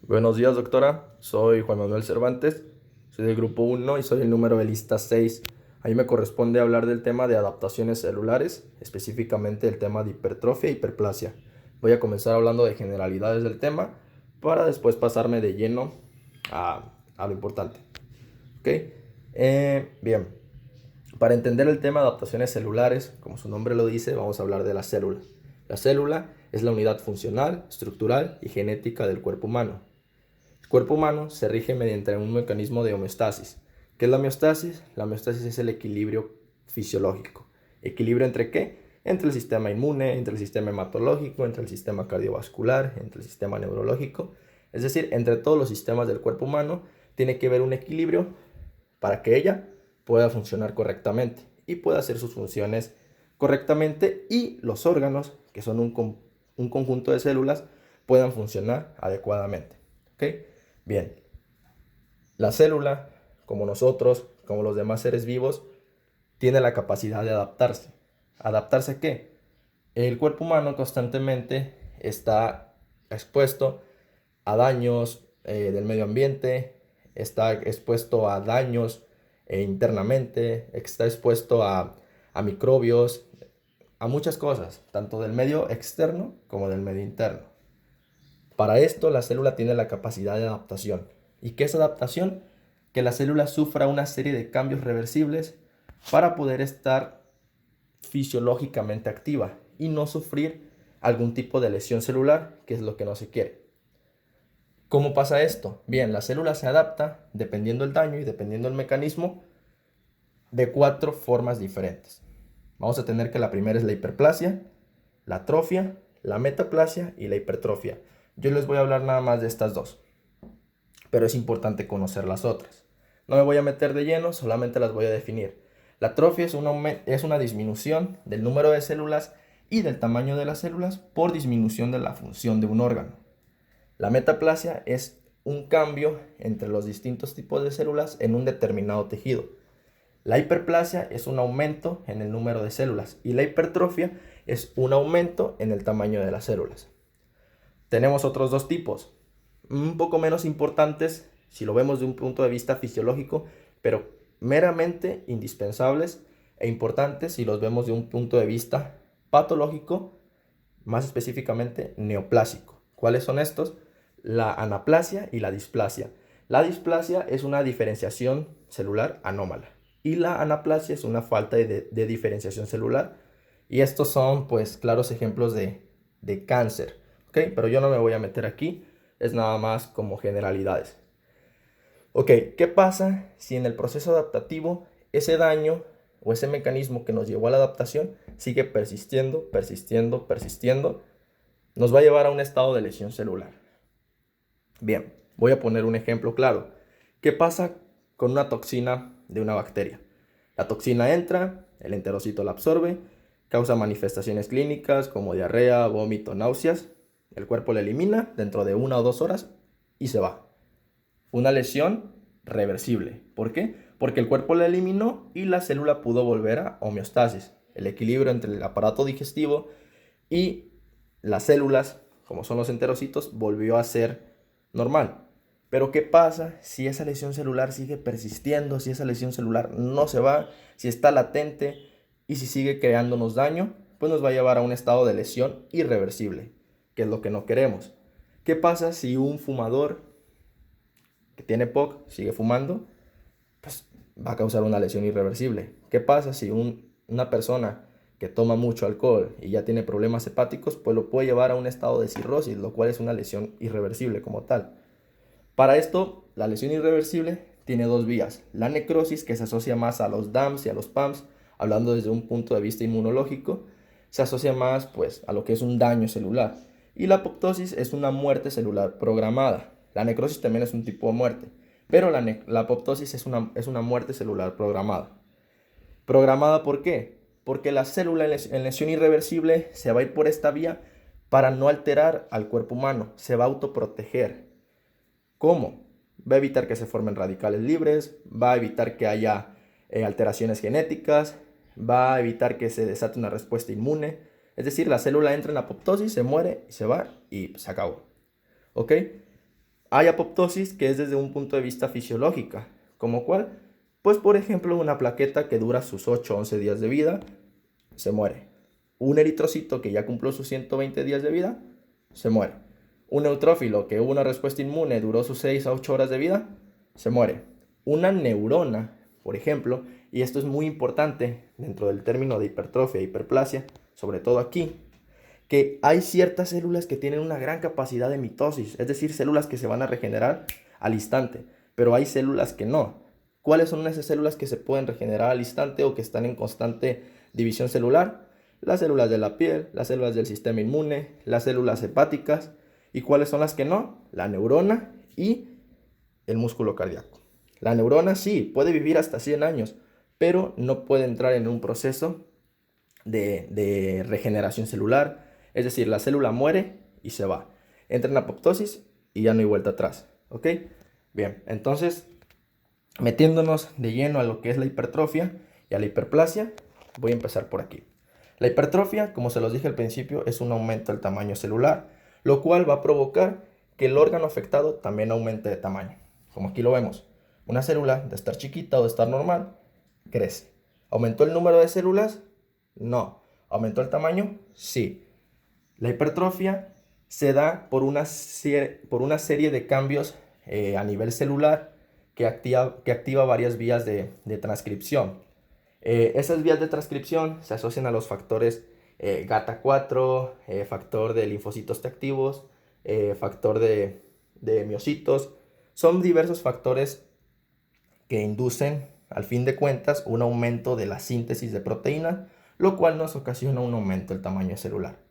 Buenos días, doctora. Soy Juan Manuel Cervantes. Soy del grupo 1 y soy el número de lista 6. A mí me corresponde hablar del tema de adaptaciones celulares, específicamente el tema de hipertrofia e hiperplasia. Voy a comenzar hablando de generalidades del tema para después pasarme de lleno a lo importante. ¿Ok? Bien. Para entender el tema de adaptaciones celulares, como su nombre lo dice, vamos a hablar de la célula. La célula es la unidad funcional, estructural y genética del cuerpo humano. El cuerpo humano se rige mediante un mecanismo de homeostasis. ¿Qué es la homeostasis? La homeostasis es el equilibrio fisiológico. ¿Equilibrio entre qué? Entre el sistema inmune, entre el sistema hematológico, entre el sistema cardiovascular, entre el sistema neurológico. Es decir, entre todos los sistemas del cuerpo humano tiene que haber un equilibrio para que ella pueda funcionar correctamente y pueda hacer sus funciones correctamente y los órganos, que son un conjunto de células, puedan funcionar adecuadamente. ¿Ok? Bien, la célula, como nosotros, como los demás seres vivos, tiene la capacidad de adaptarse. ¿Adaptarse a qué? El cuerpo humano constantemente está expuesto a daños del medio ambiente, está expuesto a daños internamente, está expuesto a microbios, a muchas cosas, tanto del medio externo como del medio interno. Para esto, la célula tiene la capacidad de adaptación. ¿Y qué es adaptación? Que la célula sufra una serie de cambios reversibles para poder estar fisiológicamente activa y no sufrir algún tipo de lesión celular, que es lo que no se quiere. ¿Cómo pasa esto? Bien, la célula se adapta, dependiendo del daño y dependiendo del mecanismo, de 4 formas diferentes. Vamos a tener que la primera es la hiperplasia, la atrofia, la metaplasia y la hipertrofia. Yo les voy a hablar nada más de estas dos, pero es importante conocer las otras. No me voy a meter de lleno, solamente las voy a definir. La atrofia es una disminución del número de células y del tamaño de las células por disminución de la función de un órgano. La metaplasia es un cambio entre los distintos tipos de células en un determinado tejido. La hiperplasia es un aumento en el número de células y la hipertrofia es un aumento en el tamaño de las células. Tenemos otros dos tipos, un poco menos importantes si lo vemos de un punto de vista fisiológico, pero meramente indispensables e importantes si los vemos de un punto de vista patológico, más específicamente neoplásico. ¿Cuáles son estos? La anaplasia y la displasia. La displasia es una diferenciación celular anómala y la anaplasia es una falta de diferenciación celular, y estos son pues claros ejemplos de cáncer. ¿Ok? Pero yo no me voy a meter aquí, es nada más como generalidades. Ok, ¿qué pasa si en el proceso adaptativo ese daño o ese mecanismo que nos llevó a la adaptación sigue persistiendo, persistiendo, persistiendo? Nos va a llevar a un estado de lesión celular. Bien, voy a poner un ejemplo claro. ¿Qué pasa con una toxina de una bacteria? La toxina entra, el enterocito la absorbe, causa manifestaciones clínicas como diarrea, vómito, náuseas. El cuerpo la elimina dentro de 1 o 2 horas y se va. Una lesión reversible. ¿Por qué? Porque el cuerpo la eliminó y la célula pudo volver a homeostasis, el equilibrio entre el aparato digestivo y las células, como son los enterocitos, volvió a ser normal. Pero ¿qué pasa si esa lesión celular sigue persistiendo, si esa lesión celular no se va, si está latente y si sigue creándonos daño? Pues nos va a llevar a un estado de lesión irreversible, que es lo que no queremos. ¿Qué pasa si un fumador que tiene POC sigue fumando? Pues va a causar una lesión irreversible. ¿Qué pasa si una persona que toma mucho alcohol y ya tiene problemas hepáticos, pues lo puede llevar a un estado de cirrosis, lo cual es una lesión irreversible como tal? Para esto, la lesión irreversible tiene dos vías. La necrosis, que se asocia más a los DAMs y a los PAMs, hablando desde un punto de vista inmunológico, se asocia más pues a lo que es un daño celular. Y la apoptosis es una muerte celular programada. La necrosis también es un tipo de muerte, pero la apoptosis es una muerte celular programada. ¿Programada por qué? Porque la célula en lesión irreversible se va a ir por esta vía para no alterar al cuerpo humano, se va a autoproteger. ¿Cómo? Va a evitar que se formen radicales libres, va a evitar que haya alteraciones genéticas, va a evitar que se desate una respuesta inmune. Es decir, la célula entra en apoptosis, se muere, se va y se acabó. ¿Ok? Hay apoptosis que es desde un punto de vista fisiológica, ¿como cuál? Pues por ejemplo una plaqueta que dura sus 8 o 11 días de vida, se muere. Un eritrocito que ya cumplió sus 120 días de vida, se muere. Un neutrófilo que hubo una respuesta inmune, duró sus 6 a 8 horas de vida, se muere. Una neurona, por ejemplo, y esto es muy importante dentro del término de hipertrofia e hiperplasia, sobre todo aquí, que hay ciertas células que tienen una gran capacidad de mitosis, es decir, células que se van a regenerar al instante, pero hay células que no. ¿Cuáles son esas células que se pueden regenerar al instante o que están en constante división celular? Las células de la piel, las células del sistema inmune, las células hepáticas. ¿Y cuáles son las que no? La neurona y el músculo cardíaco. La neurona sí, puede vivir hasta 100 años, pero no puede entrar en un proceso de regeneración celular. Es decir, la célula muere y se va. Entra en apoptosis y ya no hay vuelta atrás. ¿Ok? Bien, entonces, metiéndonos de lleno a lo que es la hipertrofia y a la hiperplasia, voy a empezar por aquí. La hipertrofia, como se los dije al principio, es un aumento del tamaño celular, lo cual va a provocar que el órgano afectado también aumente de tamaño. Como aquí lo vemos, una célula de estar chiquita o de estar normal, crece. ¿Aumentó el número de células? No. ¿Aumentó el tamaño? Sí. La hipertrofia se da por una serie de cambios a nivel celular que activa varias vías de transcripción. Esas vías de transcripción se asocian a los factores GATA4, factor de linfocitos T activos, factor de miocitos. Son diversos factores que inducen, al fin de cuentas, un aumento de la síntesis de proteína, lo cual nos ocasiona un aumento del tamaño celular.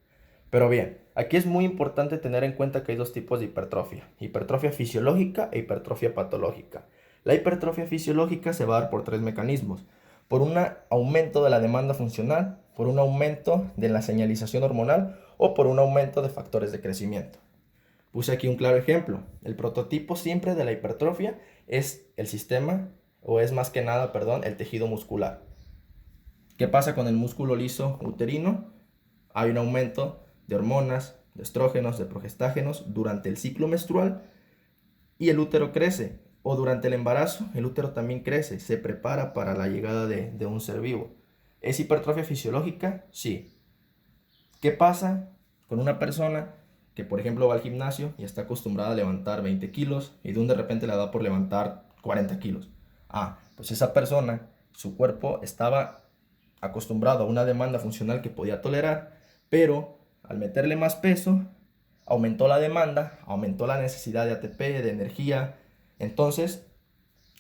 Pero bien, aquí es muy importante tener en cuenta que hay dos tipos de hipertrofia: hipertrofia fisiológica e hipertrofia patológica. La hipertrofia fisiológica se va a dar por tres mecanismos: por un aumento de la demanda funcional, por un aumento de la señalización hormonal o por un aumento de factores de crecimiento. Puse aquí un claro ejemplo. El prototipo siempre de la hipertrofia es el sistema, o es más que nada, perdón, el tejido muscular. ¿Qué pasa con el músculo liso uterino? Hay un aumento de hormonas, de estrógenos, de progestágenos durante el ciclo menstrual y el útero crece. O durante el embarazo, el útero también crece, se prepara para la llegada de un ser vivo. ¿Es hipertrofia fisiológica? Sí. ¿Qué pasa con una persona que, por ejemplo, va al gimnasio y está acostumbrada a levantar 20 kilos y de repente le da por levantar 40 kilos? Pues esa persona, su cuerpo estaba acostumbrado a una demanda funcional que podía tolerar, pero al meterle más peso, aumentó la demanda, aumentó la necesidad de ATP, de energía. Entonces,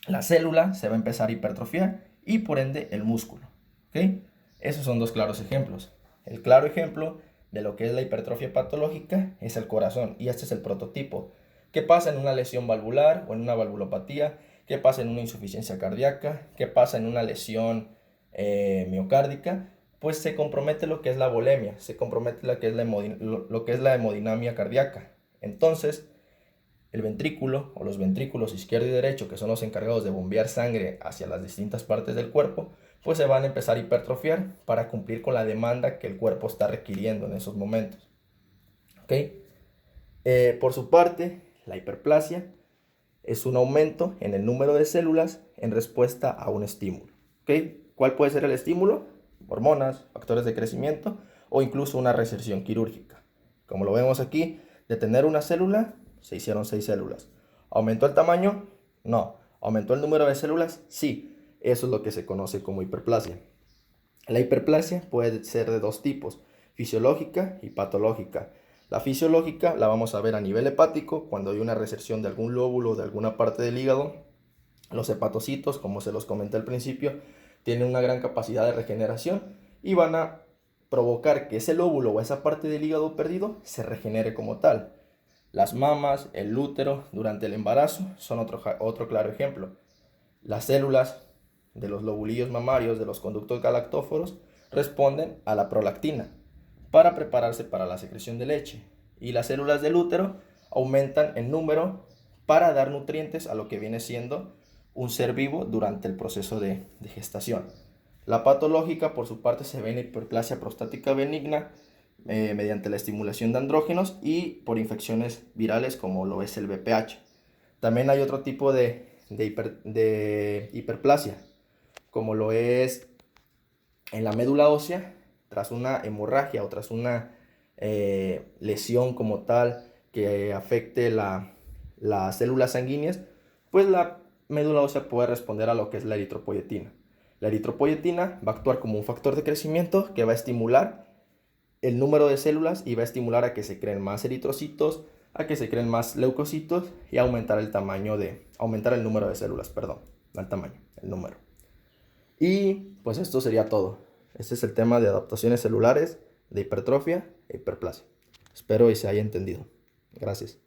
la célula se va a empezar a hipertrofiar y por ende el músculo. ¿Ok? Esos son dos claros ejemplos. El claro ejemplo de lo que es la hipertrofia patológica es el corazón, y este es el prototipo. ¿Qué pasa en una lesión valvular o en una valvulopatía? ¿Qué pasa en una insuficiencia cardíaca? ¿Qué pasa en una lesión miocárdica? Pues se compromete lo que es la volemia, se compromete lo que es la hemodinamia cardíaca. Entonces, el ventrículo o los ventrículos izquierdo y derecho, que son los encargados de bombear sangre hacia las distintas partes del cuerpo, pues se van a empezar a hipertrofiar para cumplir con la demanda que el cuerpo está requiriendo en esos momentos. ¿Ok? Por su parte, la hiperplasia es un aumento en el número de células en respuesta a un estímulo. ¿Ok? ¿Cuál puede ser el estímulo? Hormonas, factores de crecimiento o incluso una reserción quirúrgica. Como lo vemos aquí, de tener una célula, se hicieron 6 células. ¿Aumentó el tamaño? No. ¿Aumentó el número de células? Sí. Eso es lo que se conoce como hiperplasia. La hiperplasia puede ser de dos tipos: fisiológica y patológica. La fisiológica la vamos a ver a nivel hepático, cuando hay una reserción de algún lóbulo o de alguna parte del hígado. Los hepatocitos, como se los comenté al principio, tienen una gran capacidad de regeneración y van a provocar que ese lóbulo o esa parte del hígado perdido se regenere como tal. Las mamas, el útero durante el embarazo son otro claro ejemplo. Las células de los lobulillos mamarios, de los conductos galactóforos, responden a la prolactina para prepararse para la secreción de leche, y las células del útero aumentan en número para dar nutrientes a lo que viene siendo un ser vivo durante el proceso de gestación. La patológica, por su parte, se ve en hiperplasia prostática benigna mediante la estimulación de andrógenos y por infecciones virales como lo es el VPH. También hay otro tipo de hiperplasia, como lo es en la médula ósea, tras una hemorragia o tras una lesión como tal que afecte las células sanguíneas, pues la médula ósea puede responder a lo que es la eritropoyetina. La eritropoyetina va a actuar como un factor de crecimiento que va a estimular el número de células y va a estimular a que se creen más eritrocitos, a que se creen más leucocitos y aumentar aumentar el número de células, perdón, no el tamaño, el número. Y pues esto sería todo. Este es el tema de adaptaciones celulares, de hipertrofia e hiperplasia. Espero y se haya entendido. Gracias.